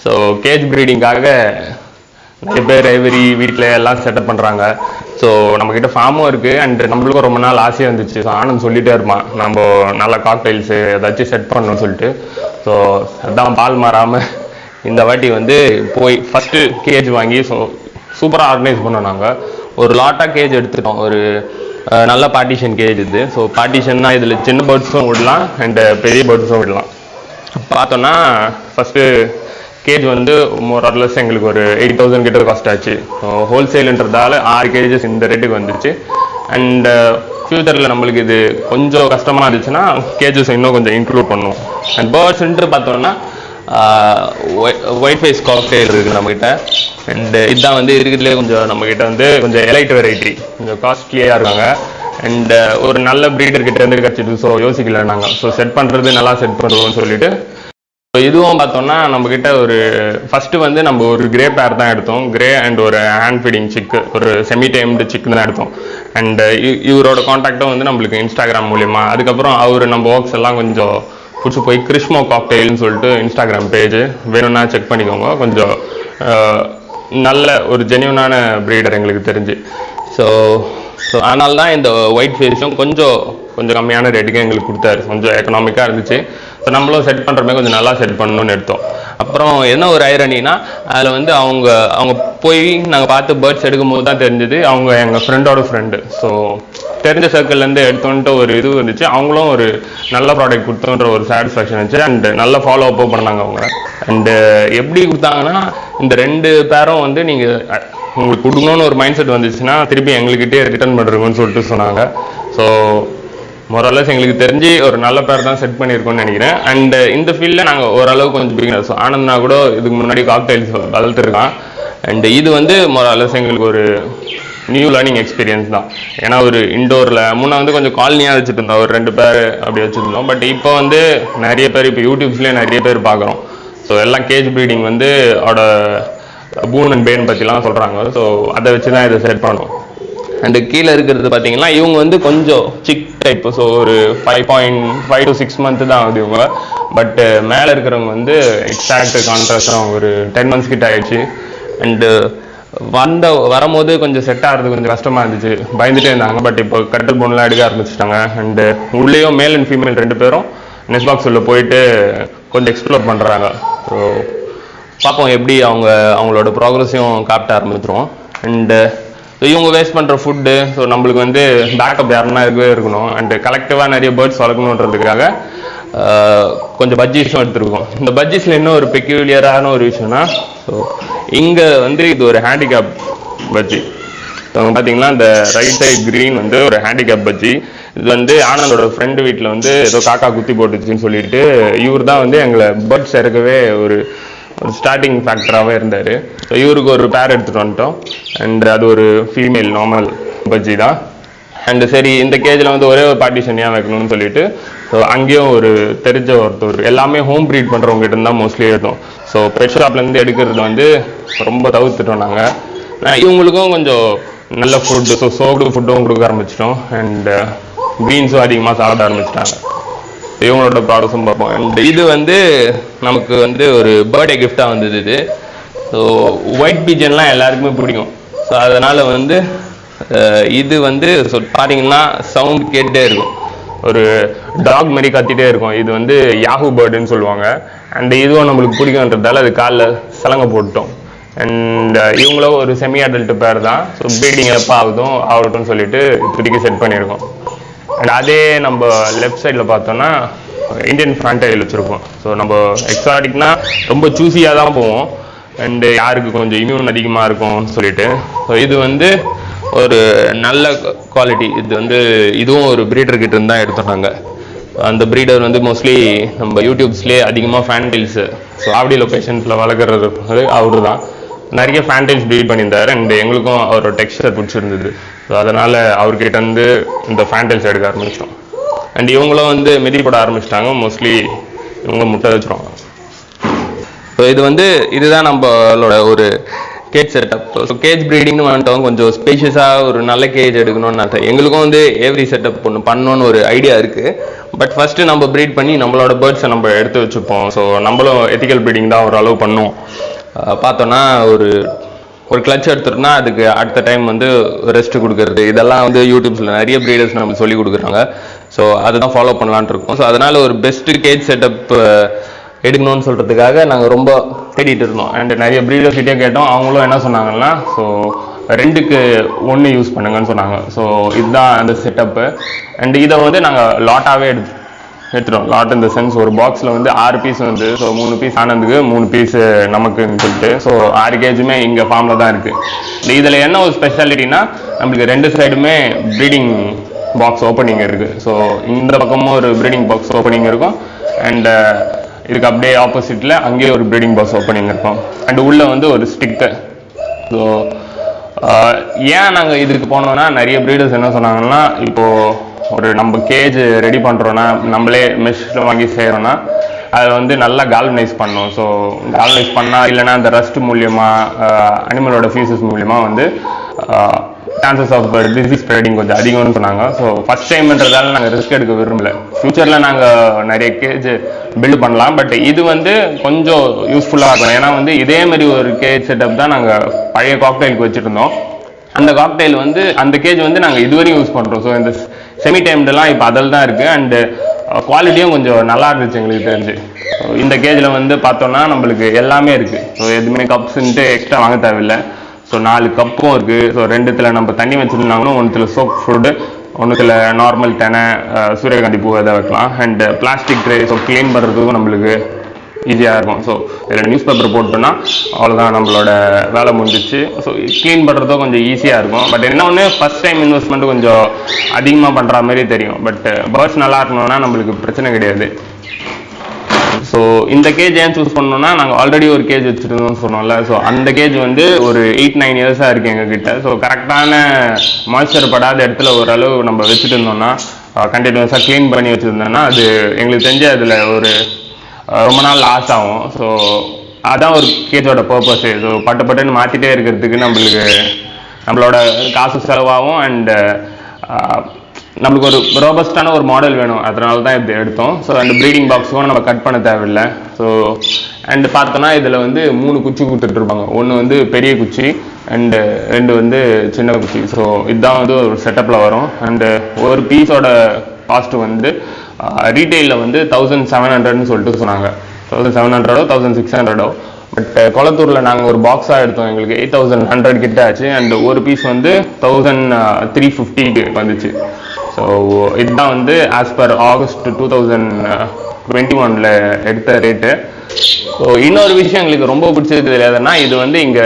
ஸோ கேஜ் ப்ரீடிங்காக நிறைய பேர் ஏவிரி வீட்டில் எல்லாம் செட்டப் பண்ணுறாங்க. ஸோ நம்மக்கிட்ட ஃபார்மும் இருக்குது. அண்ட் நம்மளுக்கும் ரொம்ப நாள் ஆசையாக இருந்துச்சு. ஸோ ஆனந்த் சொல்லிகிட்டே இருப்பான், நம்ம நல்ல காக்டைல்ஸு ஏதாச்சும் செட் பண்ணணும்னு சொல்லிட்டு. ஸோ அதான் பால் மாறாமல் இந்த வாட்டி வந்து போய் ஃபஸ்ட்டு கேஜ் வாங்கி சூப்பராக ஆர்கனைஸ் பண்ணோம். நாங்கள் ஒரு லாட்டாக கேஜ் எடுத்துட்டோம். ஒரு நல்ல பார்ட்டிஷன் கேஜ் இது. ஸோ பார்ட்டிஷன்னா இதில் சின்ன பேர்ட்ஸும் விடலாம் அண்டு பெரிய பேர்ட்ஸும் விடலாம். பார்த்தோன்னா ஃபஸ்ட்டு கேஜ் வந்து மோரர்லெஸ் எங்களுக்கு ஒரு 8,000 கிட்ட காஸ்ட் ஆச்சு. ஹோல்சேலுன்றதால 6 கேஜஸ் இந்த ரேட்டுக்கு வந்துச்சு. அண்ட் ஃபியூச்சரில் நம்மளுக்கு இது கொஞ்சம் கஷ்டமாக இருந்துச்சுன்னா கேஜஸ் இன்னும் கொஞ்சம் இன்க்ளூட் பண்ணுவோம். அண்ட் பேர்ட்ஸ்ன்ட்டு பார்த்தோன்னா ஒயிட் ஃபேஸ் காக்டெயில் இருக்குது நம்மக்கிட்ட. அண்டு இதுதான் வந்து இருக்கிறதுலே கொஞ்சம் நம்மக்கிட்ட வந்து கொஞ்சம் எலைட் வெரைட்டி, கொஞ்சம் காஸ்ட்லியாக இருக்காங்க. அண்டு ஒரு நல்ல ப்ரீடர்கிட்ட இருந்து கிடச்சிது. ஸோ யோசிக்கல நாங்கள். ஸோ செட் பண்ணுறது நல்லா செட் பண்ணுவோம்னு சொல்லிட்டு இதுவும் பார்த்தோம்னா நம்மக்கிட்ட ஒரு ஃபஸ்ட்டு வந்து நம்ம ஒரு கிரே பேர் தான் எடுத்தோம். கிரே அண்ட் ஒரு ஹேண்ட் ஃபீடிங் சிக்கு, ஒரு செமி டைம்டு சிக்கு தான் எடுத்தோம். அண்டு இவரோட காண்டாக்டும் வந்து நம்மளுக்கு இன்ஸ்டாகிராம் மூலிமா. அதுக்கப்புறம் அவர் நம்ம ஒர்க்ஸ் எல்லாம் கொஞ்சம் பிடிச்சி போய் கிறிஸ்மோ காக்டெயில்னு சொல்லிட்டு இன்ஸ்டாகிராம் பேஜ் வேணும்னா செக் பண்ணிக்கோங்க. கொஞ்சம் நல்ல ஒரு ஜென்யூனான ப்ரீடர் எங்களுக்கு தெரிஞ்சு. ஸோ அதனால தான் இந்த ஒயிட் ஃபேஸும் கொஞ்சம் கம்மியான ரேட்டுக்கு எங்களுக்கு கொடுத்தாரு. கொஞ்சம் எக்கனாமிக்காக இருந்துச்சு. ஸோ நம்மளும் செட் பண்ணுற மாதிரி கொஞ்சம் நல்லா செட் பண்ணணும்னு எடுத்தோம். அப்புறம் என்ன ஒரு ஐரனினா, அதில் வந்து அவங்க போய் நாங்கள் பார்த்து பேர்ட்ஸ் எடுக்கும் போது தான் தெரிஞ்சது அவங்க எங்கள் ஃப்ரெண்டோட ஃப்ரெண்டு. ஸோ தெரிஞ்ச சர்க்கிள்லேருந்து எடுத்தோன்ட்டு ஒரு இது வந்துச்சு. அவங்களும் ஒரு நல்ல ப்ராடக்ட் கொடுத்தோன்ற ஒரு சாட்டிஸ்ஃபேக்ஷன் இருந்துச்சு. அண்டு நல்ல ஃபாலோ அப்பும் பண்ணாங்க அவங்க. அண்டு எப்படி கொடுத்தாங்கன்னா, இந்த 2 பேரும் வந்து நீங்கள் உங்களுக்கு கொடுக்கணும்னு ஒரு மைண்ட் செட் வந்துச்சுன்னா திருப்பி எங்கள்கிட்டே ரிட்டர்ன் பண்ணுறோங்கன்னு சொல்லிட்டு சொன்னாங்க. ஸோ மொரலஸ் எங்களுக்கு தெரிஞ்சு ஒரு நல்ல பேர் தான் செட் பண்ணியிருக்கோம்னு நினைக்கிறேன். அண்ட் இந்த ஃபீல்டில் நாங்கள் ஓரளவுக்கு கொஞ்சம் பிகினர். ஸோ ஆனந்த்னா கூட இதுக்கு முன்னாடி காக்டைல்ஸ் வளர்த்துருக்கான். அண்ட் இது வந்து மொரலஸ் எங்களுக்கு ஒரு நியூ லேர்னிங் எக்ஸ்பீரியன்ஸ் தான். ஏன்னா ஒரு இண்டோரில் முன்னே வந்து கொஞ்சம் காலனியாக வச்சுட்டு இருந்தோம், ஒரு 2 பேர் அப்படி வச்சுருந்தோம். பட் இப்போ வந்து நிறைய பேர், இப்போ யூடியூப்ஸ்லேயே நிறைய பேர் பார்க்குறோம். ஸோ எல்லாம் கேஜ் ப்ரீடிங் வந்து பூன் அண்ட் பேன் பற்றிலாம் சொல்கிறாங்க. ஸோ அதை வச்சு தான் இதை செட் பண்ணோம். அண்டு கீழே இருக்கிறது பார்த்தீங்கன்னா இவங்க வந்து கொஞ்சம் சிக் டைப்பு. ஸோ ஒரு 5.5 to 6 months தான் ஆகுது இவங்க. பட்டு மேலே இருக்கிறவங்க வந்து எக்ஸாக்ட் கான்ட்ராஸ்டாக ஒரு 10 months கிட்ட ஆயிடுச்சு. அண்டு வரும்போது கொஞ்சம் செட் ஆகிறது கொஞ்சம் கஷ்டமாக இருந்துச்சு, பயந்துட்டே இருந்தாங்க. பட் இப்போ கட்டல் போன்லாம் எடுக்க ஆரம்பிச்சிட்டாங்க. அண்டு உள்ளேயும் மேல் அண்ட் ஃபீமேல் 2 பேரும் நெஸ்ட் பாக்ஸ் உள்ள போயிட்டு கொஞ்சம் எக்ஸ்ப்ளோர் பண்ணுறாங்க. ஸோ பார்ப்போம் எப்படி அவங்களோட ப்ராக்ரஸையும் காட்ட ஆரம்பிச்சிருவோம். அண்டு இவங்க வேஸ்ட் பண்ணுற ஃபுட்டு, ஸோ நம்மளுக்கு வந்து பேக்கப் யாருன்னா இருக்கணும். அண்டு கலெக்டிவாக நிறைய பேர்ட்ஸ் வளர்க்கணுன்றதுக்காக கொஞ்சம் பஜ்ஜீஸும் எடுத்துருக்கோம். இந்த பஜ்ஜீஸில் இன்னும் ஒரு பெக்யூலியரான ஒரு விஷயம்னா, ஸோ இங்கே வந்து இது ஒரு ஹேண்டிகேப் பஜ்ஜி. அவங்க பார்த்தீங்கன்னா இந்த ரைட் சைட் க்ரீன் வந்து ஒரு ஹேண்டிகேப் பஜ்ஜி. இது வந்து ஆனந்தோட ஃப்ரெண்டு வீட்டில் வந்து ஏதோ காக்கா குத்தி போட்டுச்சுன்னு சொல்லிட்டு இவர் தான் வந்து எங்களை பேர்ட்ஸ் இறக்கவே ஒரு ஸ்டார்டிங் ஃபேக்டராகவே இருந்தார். ஸோ இவருக்கு ஒரு பேர் எடுத்துகிட்டு வந்துட்டோம். அண்ட் அது ஒரு ஃபீமேல் நார்மல் பஜ்ஜி தான். அண்டு சரி இந்த கேஜில் வந்து ஒரே ஒரு பார்ட்டிஷன் ஏன் வைக்கணும்னு சொல்லிட்டு ஸோ அங்கேயும் ஒரு தெரிஞ்ச ஒருத்தர், எல்லாமே ஹோம் ப்ரீட் பண்ணுறவங்ககிட்ட இருந்தால் மோஸ்ட்லி எடுத்தோம். ஸோ பெட் ஷாப்லேருந்து எடுக்கிறது வந்து ரொம்ப தவிர்த்துட்டோம் நாங்கள். இவங்களுக்கும் கொஞ்சம் நல்ல ஃபுட்டு, ஸோ சோப்டு ஃபுட்டும் கொடுக்க ஆரம்பிச்சிட்டோம். அண்ட் பீன்ஸும் அதிகமாக சாப்பிட ஆரம்பிச்சிட்டாங்க. இவங்களோட ப்ராடக்ட்ஸும் பார்ப்போம். அண்ட் இது வந்து நமக்கு வந்து ஒரு பர்த்டே கிஃப்டாக வந்தது இது. ஸோ ஒயிட் பீஜன்லாம் எல்லாருக்குமே பிடிக்கும். ஸோ அதனால் வந்து இது வந்து பார்த்தீங்கன்னா சவுண்ட் கேட்டே இருக்கும், ஒரு டாக் மாதிரி கத்திட்டே இருக்கும். இது வந்து யாஹூ பேர்டுன்னு சொல்லுவாங்க. அண்ட் இதுவும் நம்மளுக்கு பிடிக்குன்றதால அது காலில் சலங்கை போட்டுட்டோம். அண்ட் இவங்களும் ஒரு செமி அடல்ட் பேர் தான். ஸோ ப்ரீடிங் எப்போ ஆகட்டும்னு சொல்லிட்டு இப்போதைக்கு செட் பண்ணியிருக்கோம். அண்ட் அதே நம்ம லெஃப்ட் சைடில் பார்த்தோன்னா இந்தியன் ஃப்ரான்டைல் வச்சுருப்போம். ஸோ நம்ம எக்ஸாட்டிக்னா ரொம்ப சூஸியாக தான் போவோம். அண்டு யாருக்கு கொஞ்சம் இம்யூன் அதிகமாக இருக்கும்னு சொல்லிட்டு. ஸோ இது வந்து ஒரு நல்ல குவாலிட்டி. இது வந்து இதுவும் ஒரு ப்ரீடர்கிட்ட இருந்தால் எடுத்துட்டாங்க. அந்த ப்ரீடர் வந்து மோஸ்ட்லி நம்ம யூடியூப்ஸ்லேயே அதிகமாக ஃபேன்டைல்ஸு ஸோ ஆவடி லொக்கேஷன்ஸில் வளர்க்குறது அவரு தான் நிறைய ஃபேன்டைல்ஸ் ப்ரீட் பண்ணியிருந்தார். அண்ட் எங்களுக்கும் அவரோட டெக்ஸ்டர் பிடிச்சிருந்தது. ஸோ அதனால் அவர்கிட்ட வந்து இந்த ஃபேன்டைல்ஸ் எடுக்க ஆரம்பிச்சிட்டோம். அண்ட் இவங்களும் வந்து மிதி போட ஆரம்பிச்சிட்டாங்க. மோஸ்ட்லி இவங்க முட்டை வச்சுருவாங்க. ஸோ இதுதான் நம்மளோட ஒரு கேஜ் செட்டப். ஸோ கேஜ் ப்ரீடிங்னு வந்துட்டோம், கொஞ்சம் ஸ்பேஷியஸாக ஒரு நல்ல கேஜ் எடுக்கணும்னு அர்த்தம். எங்களுக்கும் வந்து ஏவரி செட்டப் ஒன்று பண்ணணும்னு ஒரு ஐடியா இருக்குது. பட் ஃபஸ்ட்டு நம்ம ப்ரீட் பண்ணி நம்மளோட பேர்ட்ஸை நம்ம எடுத்து வச்சுப்போம். ஸோ நம்மளும் எத்திக்கல் ப்ரீடிங் தான் ஒரு அளவு பண்ணோம். பார்த்தோன்னா ஒரு கிளச் எடுத்துட்டோம்னா அதுக்கு அடுத்த டைம் வந்து ரெஸ்ட் கொடுக்கறது, இதெல்லாம் வந்து யூடியூப்ஸில் நிறைய ப்ரீடர்ஸ் நம்ம சொல்லி கொடுக்குறாங்க. ஸோ அதுதான் ஃபாலோ பண்ணலான்ட்டு இருக்கோம். ஸோ அதனால் ஒரு பெஸ்ட்டு கேஜ் செட்டப் எடுக்கணும்னு சொல்கிறதுக்காக நாங்கள் ரொம்ப தேடிட்டு இருந்தோம். அண்ட் நிறைய ப்ரீடர்ஸ்கிட்டே கேட்டோம். அவங்களும் என்ன சொன்னாங்கன்னா, ஸோ 2க்கு 1 யூஸ் பண்ணுங்கன்னு சொன்னாங்க. ஸோ இதுதான் அந்த செட்டப்பு. அண்ட் இதை வந்து நாங்கள் லாட்டாகவே எடுத்துட்டோம். லாட் இந்த சென்ஸ் ஒரு பாக்ஸில் வந்து 6 பீஸ் வந்து, ஸோ 3 பீஸ் ஆனதுக்கு 3 பீஸ் நமக்குன்னு சொல்லிட்டு, ஸோ 6 கேஜுமே இங்கே ஃபார்மில் தான் இருக்குது. இதில் என்ன ஒரு ஸ்பெஷாலிட்டினா, நம்மளுக்கு 2 சைடுமே ப்ரீடிங் பாக்ஸ் ஓப்பனிங் இருக்குது. ஸோ இந்த பக்கமும் ஒரு ப்ரீடிங் பாக்ஸ் ஓப்பனிங் இருக்கும். அண்ட் இதுக்கு அப்படியே ஆப்போசிட்டில் அங்கேயே ஒரு ப்ரீடிங் பாக்ஸ் ஓப்பனிங் இருக்கும். அண்ட் உள்ளே வந்து ஒரு ஸ்டிக்கு. ஸோ ஏன் நாங்கள் இதுக்கு போனோம்னா, நிறைய ப்ரீடர்ஸ் என்ன சொன்னாங்கன்னா, இப்போது நம்ம கேஜ் ரெடி பண்ணுறோன்னா, நம்மளே மெஷ்ஷில் வாங்கி செய்கிறோன்னா அதில் வந்து நல்லா கால்வனைஸ் பண்ணணும். ஸோ கால்வனைஸ் பண்ணால் இல்லைனா அந்த ரஸ்ட் மூலியமாக அனிமலோட ஃபீஸஸ் மூலியமாக வந்து சான்சஸ் ஆஃப் டிசீஸ் ஸ்ப்ரெடிங் கொஞ்சம் அதிகம்னு சொன்னாங்க. ஸோ ஃபஸ்ட் டைம்ன்றதால நாங்கள் ரிஸ்க் எடுக்க விரும்பல. ஃப்யூச்சரில் நாங்கள் நிறைய கேஜ் பில்டு பண்ணலாம். பட் இது வந்து கொஞ்சம் யூஸ்ஃபுல்லாக இருக்கும். ஏன்னா வந்து இதே மாதிரி ஒரு கேஜ் செட்டப் தான் நாங்கள் பழைய காக்டெயிலுக்கு வச்சுருந்தோம். அந்த காக்டெயில் வந்து அந்த கேஜ் வந்து நாங்கள் இதுவரையும் யூஸ் பண்ணுறோம். ஸோ இந்த செமி டைம்டெல்லாம் இப்போ அதில் தான் இருக்குது. அண்டு குவாலிட்டியும் கொஞ்சம் நல்லா இருந்துச்சு எங்களுக்கு தெரிஞ்சு. ஸோ இந்த கேஜில் வந்து பார்த்தோன்னா நம்மளுக்கு எல்லாமே இருக்குது. ஸோ எதுவுமே கப்ஸுன்ட்டு எக்ஸ்ட்ரா வாங்க தேவையில்லை. ஸோ 4 கப்பும் இருக்குது. ஸோ 2த்துல நம்ம தண்ணி வச்சுருந்தாங்கன்னா 1த்துல சோப் ஃபுட்டு, 1த்துல நார்மல் தெனை, சூரியகாந்தி பூ எதை வைக்கலாம். And plastic tray, so clean பண்ணுறதுக்கும் நம்மளுக்கு ஈஸியாக இருக்கும். ஸோ இதில் நியூஸ் பேப்பர் போட்டோன்னா அவ்வளோதான், நம்மளோட வேலை முடிஞ்சிச்சு. ஸோ க்ளீன் பண்ணுறதும் கொஞ்சம் ஈஸியாக இருக்கும். பட் என்ன ஒன்று, ஃபஸ்ட் டைம் இன்வெஸ்ட்மெண்ட்டு கொஞ்சம் அதிகமாக பண்ணுற மாதிரி தெரியும். பட் பேர்ட்ஸ் நல்லா இருக்கணும்னா நம்மளுக்கு பிரச்சனை கிடையாது. ஸோ இந்த கேஜ் ஏன் சூஸ் பண்ணோம்னா, நாங்கள் ஆல்ரெடி ஒரு கேஜ் வச்சுருந்தோம்னு சொன்னோம்ல. ஸோ அந்த கேஜ் வந்து ஒரு 8-9 இயர்ஸாக இருக்குது எங்ககிட்ட. ஸோ கரெக்டான மாய்ஸ்சர் படாத இடத்துல ஓரளவு நம்ம வச்சுட்டு இருந்தோம்னா, கண்டினியூஸாக க்ளீன் பண்ணி வச்சுருந்தோம்னா அது எங்களுக்கு தெரிஞ்ச அதில் ஒரு ரொம்ப நாள் லாஸ் ஆகும். ஸோ அதான் ஒரு கேஜோட பர்பஸு. ஸோ பட்டுன்னு மாற்றிட்டே இருக்கிறதுக்கு நம்மளோட காசு செலவாகும். அண்டு நம்மளுக்கு ஒரு ரோபஸ்டான ஒரு மாடல் வேணும். அதனால தான் இப்படி எடுத்தோம். ஸோ அந்த ப்ரீடிங் பாக்ஸும் நம்ம கட் பண்ண தேவையில்லை. ஸோ அண்டு பார்த்தோன்னா இதில் வந்து 3 குச்சி கொடுத்துட்ருப்பாங்க. 1 வந்து பெரிய குச்சி அண்டு 2 வந்து சின்ன குச்சி. ஸோ இதுதான் வந்து ஒரு செட்டப்பில் வரும். அண்டு ஒரு பீஸோட காஸ்ட்டு வந்து ரீட்டெயிலில் வந்து 1700ன்னு சொல்லிட்டு சொன்னாங்க. 1700 1600. பட் கொளத்தூரில் நாங்கள் ஒரு பாக்ஸாக எடுத்தோம். எங்களுக்கு 8100 கிட்ட ஆச்சு. அண்ட் ஒரு பீஸ் வந்து 1350க்கு வந்துச்சு. ஸோ இதுதான் வந்து ஆஸ் பர் ஆகஸ்ட் 2021 எடுத்த ரேட்டு. ஸோ இன்னொரு விஷயம் எங்களுக்கு ரொம்ப பிடிச்சது தெரியாதுன்னா, இது வந்து இங்கே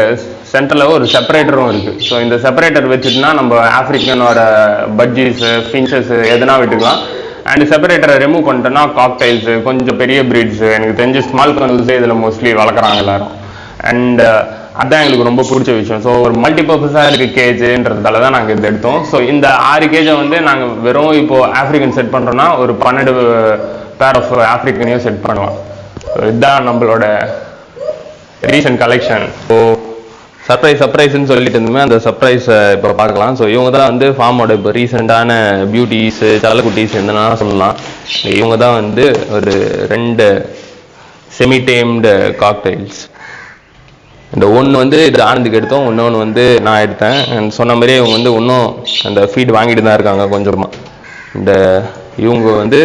சென்டரில் ஒரு செப்பரேட்டரும் இருக்குது. ஸோ இந்த செப்பரேட்டர் வச்சுட்டுனா நம்ம ஆஃப்ரிக்கனோட பட்ஜீஸு, ஃபின்ச்சஸு எதுனா விட்டுக்கலாம். அண்ட் செப்பரேட்டரை ரிமூவ் பண்ணிட்டோன்னா காக்டைல்ஸு, கொஞ்சம் பெரிய ப்ரீட்ஸு, எனக்கு தெரிஞ்சு ஸ்மால் கர்னல்ஸு இதில் மோஸ்ட்லி வளர்க்குறாங்க எல்லாரும். அண்ட் அதுதான் எங்களுக்கு ரொம்ப பிடிச்ச விஷயம். ஸோ ஒரு மல்டிபர்பஸாக இருக்குது கேஜுன்றதால தான் நாங்கள் இது எடுத்தோம். ஸோ இந்த 6 கேஜை வந்து நாங்கள் வெறும் இப்போது ஆஃப்ரிக்கன் செட் பண்ணுறோன்னா ஒரு 12 பேர் ஆஃப் ஆஃப்ரிக்கனையும் செட் பண்ணலாம். ஸோ இதுதான் நம்மளோட ரீசன்ட் கலெக்ஷன். ஸோ சர்ப்ரைஸ்ன்னு சொல்லிட்டு இருந்தோமே, அந்த சர்ப்ரைஸை இப்போ பார்க்கலாம். ஸோ இவங்க தான் வந்து ஃபார்மோட இப்போ ரீசெண்டான பியூட்டிஸு, செல்லக்குட்டீஸ் என்னன்னா சொல்லலாம். இவங்க தான் வந்து ஒரு 2 செமி டேம்டு காக்டைல்ஸ். இந்த ஒன்று வந்து இது ஆனந்துக்கு எடுத்தோம், இன்னொன்று வந்து நான் எடுத்தேன். சொன்ன மாதிரியே இவங்க வந்து இன்னும் அந்த ஃபீட் வாங்கிட்டு தான் இருக்காங்க கொஞ்சமாக. இந்த இவங்க வந்து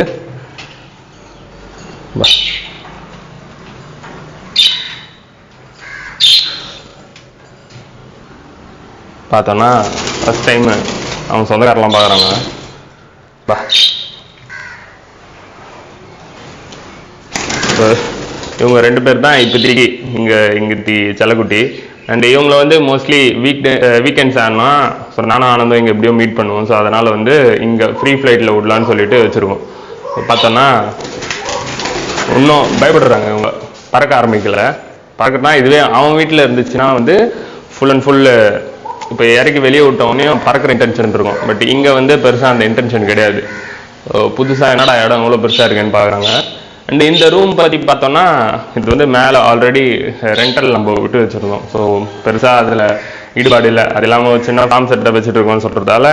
பார்த்தோன்னா ஃபஸ்ட் டைம் அவங்க சொந்தக்காரெலாம் பார்க்குறாங்க. இவங்க 2 பேர் தான் இப்போதைக்கு இங்கே செல்லக்குட்டி. அண்ட் இவங்களை வந்து மோஸ்ட்லி வீக்கெண்ட்ஸ் ஆனால் ஸோ நானும் ஆனந்தும் இங்கே எப்படியோ மீட் பண்ணுவோம். ஸோ அதனால் வந்து இங்கே ஃப்ரீ ஃப்ளைட்டில் விடலான்னு சொல்லிட்டு வச்சுருக்கோம். பார்த்தோன்னா இன்னும் பயப்படுறாங்க இவங்க, பறக்க ஆரம்பிக்கலை. பறக்கனா இதுவே அவன் வீட்டில் இருந்துச்சுன்னா வந்து ஃபுல் அண்ட் ஃபுல்லு இப்போ இறக்கி வெளியே விட்டவொடனே பறக்கிற இன்டென்ஷன் இருக்கும். பட் இங்கே வந்து பெருசாக அந்த இன்டென்ஷன் கிடையாது. புதுசாக என்னடா இடம் இவ்வளோ பெருசாக இருக்குன்னு பார்க்குறாங்க. அண்ட் இந்த ரூம் பற்றி பார்த்தோன்னா இது வந்து மேலே ஆல்ரெடி ரெண்டல் நம்ம விட்டு வச்சுருந்தோம். ஸோ பெருசாக அதில் ஈடுபாடு இல்லை. அது இல்லாமல் சின்ன ஃபார்ம் செட்டை வச்சுட்டு இருக்கோம்னு சொல்கிறதால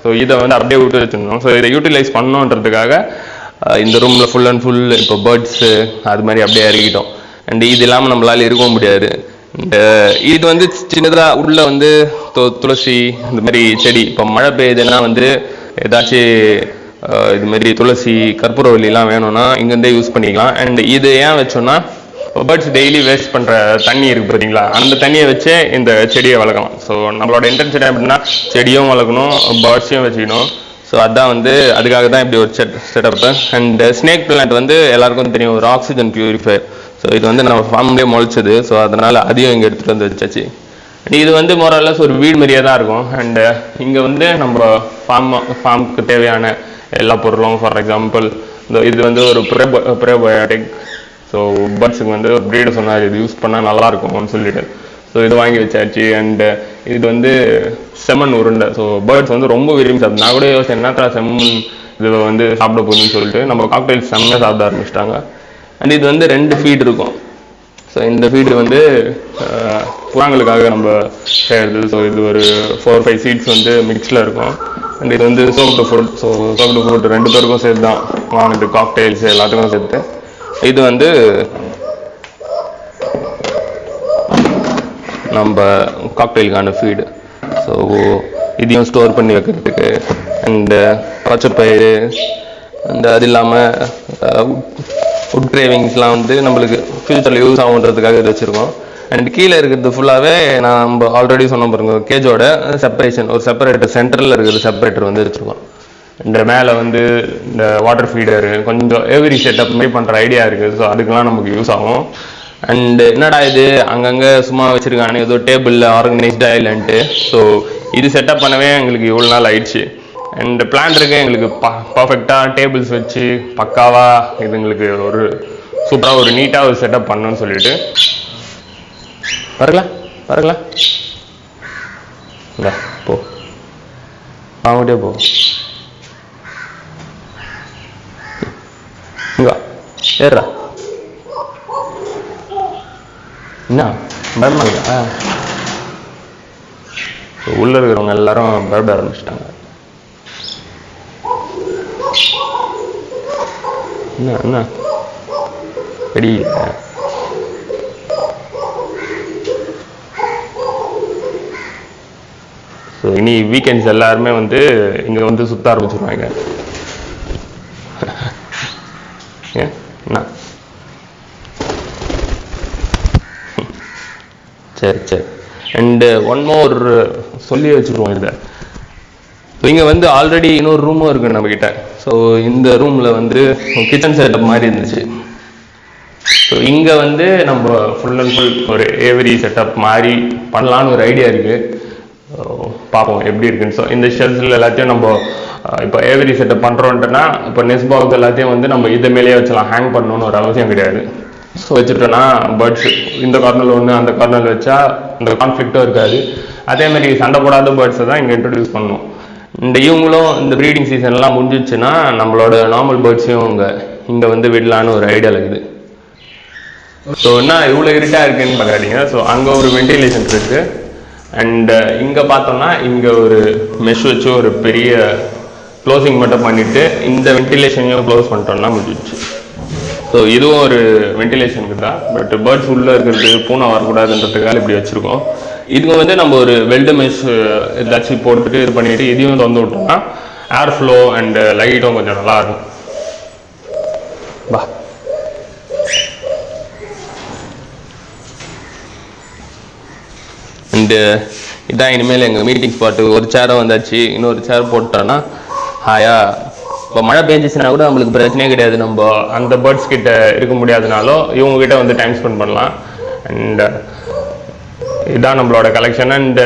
ஸோ இதை வந்து அப்படியே விட்டு வச்சுருந்தோம். ஸோ இதை யூட்டிலைஸ் பண்ணோன்றதுக்காக இந்த ரூமில் ஃபுல் அண்ட் ஃபுல் இப்போ பேர்ட்ஸு அது மாதிரி அப்படியே இறக்கிட்டோம். அண்ட் இது இல்லாமல் நம்மளால் இருக்கவும் முடியாது. இது வந்து சின்னதாக உள்ளே வந்து துளசி இந்த மாதிரி செடி, இப்போ மழை பெய்யுதுன்னா வந்து ஏதாச்சும் இது மாதிரி துளசி கற்பூரவல்லிலாம் வேணும்னா இங்கேருந்தே யூஸ் பண்ணிக்கலாம். அண்ட் இது ஏன் வச்சோன்னா பேர்ட்ஸ் டெய்லி வேஸ்ட் பண்ணுற தண்ணி இருக்குது பார்த்தீங்களா, அந்த தண்ணியை வச்சே இந்த செடியை வளர்க்கலாம். ஸோ நம்மளோட இன்டென்ஷன் எப்படின்னா செடியும் வளர்க்கணும், பேர்ட்ஸையும் வச்சுக்கணும். ஸோ அதான் வந்து அதுக்காக தான் இப்படி ஒரு செட்டப்பு. அண்ட் ஸ்னேக் பிளான்ட் வந்து எல்லாருக்கும் தெரியும், ஒரு ஆக்சிஜன் பியூரிஃபையர். ஸோ இது வந்து நம்ம ஃபார்ம்லேயே முளைச்சது. ஸோ அதனால் அதையும் இங்கே எடுத்துகிட்டு வந்து வச்சாச்சு. இது வந்து மோரலஸ் ஒரு வீடு மாதிரியே தான் இருக்கும். அண்டு இங்கே வந்து நம்ம ஃபார்முக்கு தேவையான எல்லா பொருளும், ஃபார் எக்ஸாம்பிள் இது வந்து ஒரு ப்ரோபயோட்டிக். ஸோ பேர்ட்ஸுக்கு வந்து ஒரு ப்ரீடு சொன்னார், இது யூஸ் பண்ணால் நல்லாயிருக்கும்னு சொல்லிட்டு ஸோ இது வாங்கி வச்சாச்சு. அண்டு இது வந்து செம்மண் உருண்டை. ஸோ பேர்ட்ஸ் வந்து ரொம்ப விரும்பி சாப்பிட்டு, நான் கூட யோசிச்சேன் என்னத்தா செம்மண் இது வந்து சாப்பிட போகுதுன்னு சொல்லிட்டு நம்ம காக்டெயில்ஸ் செம்மையாக சாப்பிட ஆரம்பிச்சிட்டாங்க. அண்ட் இது வந்து 2 ஃபீட் இருக்கும். ஸோ இந்த ஃபீடு வந்து புறாங்களுக்காக நம்ம செய்கிறது. ஸோ இது ஒரு 4-5 சீட்ஸ் வந்து மிக்ஸில் இருக்கும். அண்ட் இது வந்து சோப்டு ஃபுட். ஸோ சோப்டு ஃபுட் 2 பேருக்கும் சேர்த்து தான் வாங்கிட்டு, காக்டெயில்ஸ் எல்லாத்துக்கும் சேர்த்து. இது வந்து நம்ம காக்டெயிலுக்கான ஃபீடு. ஸோ இதையும் ஸ்டோர் பண்ணி வைக்கிறதுக்கு. அண்டு பச்சைப்பயிறு அண்ட் அது இல்லாமல் ஃபுட் கிரேவிங்ஸ்லாம் வந்து நம்மளுக்கு ஃபியூச்சரில் யூஸ் ஆகுன்றதுக்காக இது வச்சுருக்கோம். அண்ட் கீழே இருக்கிறது ஃபுல்லாகவே நம்ம ஆல்ரெடி சொன்ன பாருங்க, கேஜோட செப்பரேஷன், ஒரு செப்பரேட்டர் சென்டரில் இருக்கிற செப்பரேட்டர் வந்து வச்சுருக்கோம். இந்த மேலே வந்து இந்த வாட்டர் ஃபீடரு கொஞ்சம் எவ்ரி செட்டப் மாதிரி பண்ணுற ஐடியா இருக்குது. ஸோ அதுக்கெலாம் நமக்கு யூஸ் ஆகும். அண்டு என்னடா இது அங்கங்கே சும்மா வச்சுருக்கானே ஏதோ டேபிளில் ஆர்கனைஸ்டாக இல்லைன்ட்டு. ஸோ இது செட்டப் பண்ணவே எங்களுக்கு இவ்வளோ நாள் ஆயிடுச்சு. அண்ட் பிளான் இருக்கு எங்களுக்கு பர்ஃபெக்டாக டேபிள்ஸ் வச்சு பக்காவாக இது எங்களுக்கு ஒரு சூப்பராக ஒரு நீட்டாக ஒரு செட்டப் பண்ணணும்னு சொல்லிட்டு வரல இல்லை போ அவங்ககிட்டே போ இங்க ஏறா என்ன பயமாங்க. உள்ள இருக்கிறவங்க எல்லாரும் பயப்பட ஆரம்பிச்சிட்டாங்க. என்ன ரெடி. ஸோ இனி வீக்கெண்ட்ஸ் எல்லாருமே வந்து இங்கே வந்து சுற்ற ஆரம்பிச்சிருவாங்க. என்ன சரி. அண்டு ஒன் மோர் சொல்லி வச்சுருவோம். இதை இங்கே வந்து ஆல்ரெடி இன்னொரு ரூமும் இருக்குது நம்மக்கிட்ட. ஸோ இந்த ரூமில் வந்து கிச்சன் செட்டப் மாதிரி இருந்துச்சு. ஸோ இங்கே வந்து நம்ம ஃபுல் அண்ட் ஃபுல் ஒரு ஏவரி செட்டப் மாதிரி பண்ணலான்னு ஒரு ஐடியா இருக்குது. பார்ப்போம் எப்படி இருக்குன்னு. ஸோ இந்த ஷெல்ஸில் எல்லாத்தையும் நம்ம இப்போ ஏவரி செட்டப் பண்ணுறோன்ட்டுனா இப்போ நெஸ்ட் பாக்ஸ் எல்லாத்தையும் வந்து நம்ம இதை மேலேயே வச்சலாம், ஹேங் பண்ணணும்னு ஒரு அவசியம் கிடையாது. ஸோ வச்சுட்டோன்னா பேர்ட்ஸ் இந்த கார்னரில் ஒன்று அந்த கார்னரில் வச்சா இந்த கான்ஃப்ளிக்டும் இருக்காது. அதேமாதிரி சண்டை போடாத பேர்ட்ஸை தான் இங்கே இன்ட்ரடியூஸ் பண்ணணும். இவங்களும் இந்த ப்ரீடிங் சீசன்லாம் முடிஞ்சிச்சுன்னா நம்மளோட நார்மல் பேர்ட்ஸையும் இங்கே வந்து விடலான்னு ஒரு ஐடியா இருக்குது. ஸோ என்ன இவ்வளோ இருட்டாக இருக்குன்னு பார்க்காதீங்க. ஸோ அங்கே ஒரு வென்டிலேஷன் இருக்குது. அண்ட் இங்கே பார்த்தோம்னா இங்கே ஒரு மெஷ் வச்சு ஒரு பெரிய க்ளோசிங் மட்டும் பண்ணிவிட்டு இந்த வென்டிலேஷனையும் க்ளோஸ் பண்ணிட்டோம்னா முடிஞ்சிச்சு. ஸோ இதுவும் ஒரு வென்டிலேஷனுக்கு தான். பட் பேர்ட்ஸ் உள்ளே இருக்கிறது பூனை வரக்கூடாதுன்றதுக்காக இப்படி வச்சுருக்கோம். இதுக்கு வந்து நம்ம ஒரு வெல்டு மெஷ் ஏதாச்சும் போட்டுட்டு இது பண்ணிவிட்டு இதையும் திறந்து விட்டோம்னா ஏர் ஃப்ளோ அண்டு லைட்டும் கொஞ்சம் நல்லாயிருக்கும். பா அண்டு இதான் இனிமேல் எங்கள் மீட்டிங் ஸ்பாட்டு. ஒரு சேரும் வந்தாச்சு, இன்னொரு சேர் போட்டோன்னா ஹாயா. இப்போ மழை பெஞ்சிச்சுன்னா கூட நம்மளுக்கு பிரச்சனையே கிடையாது. நம்ம அந்த பேர்ட்ஸ் கிட்ட இருக்க முடியாதுனாலும் இவங்ககிட்ட வந்து டைம் ஸ்பெண்ட் பண்ணலாம். அண்ட் இதுதான் நம்மளோட கலெக்ஷன். அண்ட்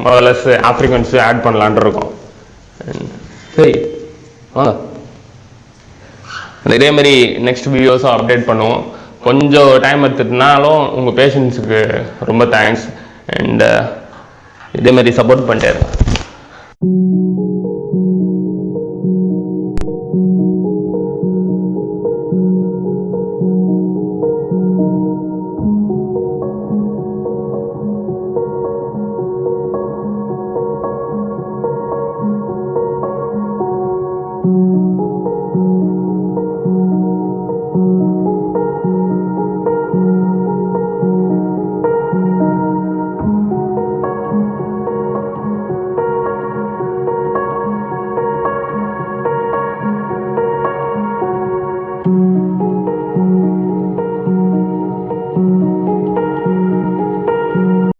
முதலஸ் ஆப்ரிக்கன்ஸு ஆட் பண்ணலான் இருக்கோம். சரி வாங்க இதே மாதிரி நெக்ஸ்ட் வீடியோஸும் அப்டேட் பண்ணுவோம். கொஞ்சம் டைம் எடுத்துட்டுனாலும் உங்கள் பேஷண்ட்ஸுக்கு ரொம்ப தேங்க்ஸ். அண்ட் இதே மாதிரி சப்போர்ட் பண்ணிட்டே இருங்க.